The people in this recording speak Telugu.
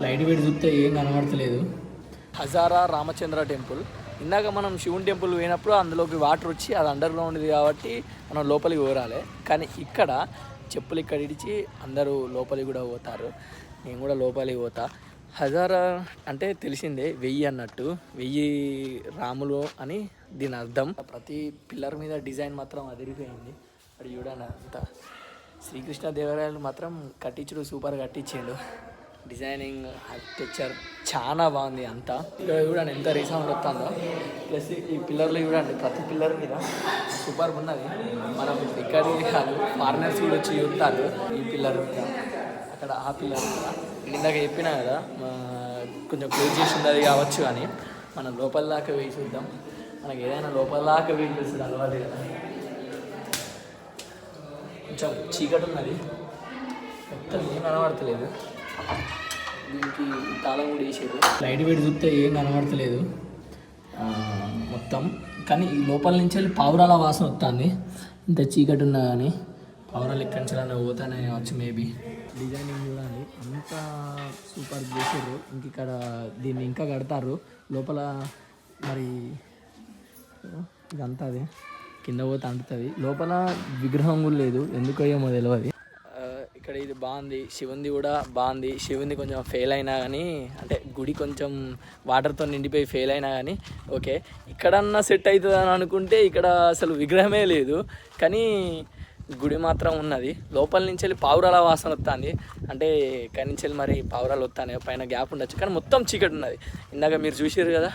లైట్ పెట్టి చూస్తే ఏం కనబడతలేదు. హజారా రామచంద్ర టెంపుల్. ఇందాక మనం శివుని టెంపుల్ పోయినప్పుడు అందులోకి వాటర్ వచ్చి అది అండర్ గ్రౌండ్ది కాబట్టి మనం లోపలికి పోరాలి. కానీ ఇక్కడ చెప్పులు ఇక్కడ ఇడిచి అందరూ లోపలికి కూడా పోతారు. నేను కూడా లోపలికి పోతా. హజారా అంటే తెలిసిందే 1000 అన్నట్టు, 1000 రాములు అని దీని అర్థం. ప్రతి పిల్లర్ మీద డిజైన్ మాత్రం అదిరిపోయింది. అది చూడండి, అంత శ్రీకృష్ణదేవరాయలు మాత్రం కట్టించుడు సూపర్ కట్టించిండు. డిజైనింగ్ ఆర్కిటెక్చర్ చాలా బాగుంది అంతా. ఇక్కడ చూడండి ఎంత రీసౌండ్ వస్తుందో. ప్లస్ ఈ పిల్లర్లు చూడండి, ప్రతి పిల్లర్ మీద సూపర్ ఉన్నది. మనం ఇక్కడ కాదు, ఫారినర్స్ కూడా వచ్చి చూస్తారు ఈ పిల్లర్ మీద. అక్కడ ఆ పిల్లర్ కూడా ఇందాక చెప్పినా కదా, కొంచెం క్లోజ్ చేసి ఉన్నది కావచ్చు అని మనం లోపల దాకా వేసి చూద్దాం. మనకి ఏదైనా లోపల దాకా వేసి చూస్తుంది అలవాటు కదా. కొంచెం చీకటి ఉన్నది, మొత్తం ఏం కనబడతలేదు. దీనికి తాళం కూడా వేసారు. లైట్ పెట్టి చూస్తే ఏం కనబడతలేదు మొత్తం. కానీ ఈ లోపల నుంచి వెళ్ళి పావురాల వాసన వస్తుంది. ఇంత చీకటి ఉన్నా కానీ పావురాలు ఎక్కడి నుంచి అలా పోతానే కావచ్చు మేబీ. డిజైనింగ్ చూడాలి, అంతా సూపర్ చేసారు. ఇంక ఇక్కడ దీన్ని ఇంకా కడతారు లోపల. మరి ఇదంతా అది కింద పోతే అంటుతుంది. లోపల విగ్రహం కూడా లేదు, ఎందుకో ఏమో తెలియదు. ఇక్కడ ఇది బాగుంది, శివుంది కూడా బాగుంది. శివుంది కొంచెం ఫెయిల్ అయినా కానీ, అంటే గుడి కొంచెం వాటర్తో నిండిపోయి ఫెయిల్ అయినా కానీ ఓకే. ఇక్కడన్నా సెట్ అవుతుంది అని అనుకుంటే ఇక్కడ అసలు విగ్రహమే లేదు, కానీ గుడి మాత్రం ఉన్నది. లోపల నుంచి వెళ్ళి పావురాల వాసన వస్తుంది. అంటే ఇక్కడి నుంచి వెళ్ళి మరి పావురాలు వస్తాయి, పైన గ్యాప్ ఉండొచ్చు. కానీ మొత్తం చీకటి ఉన్నది. ఇందాక మీరు చూసారు కదా.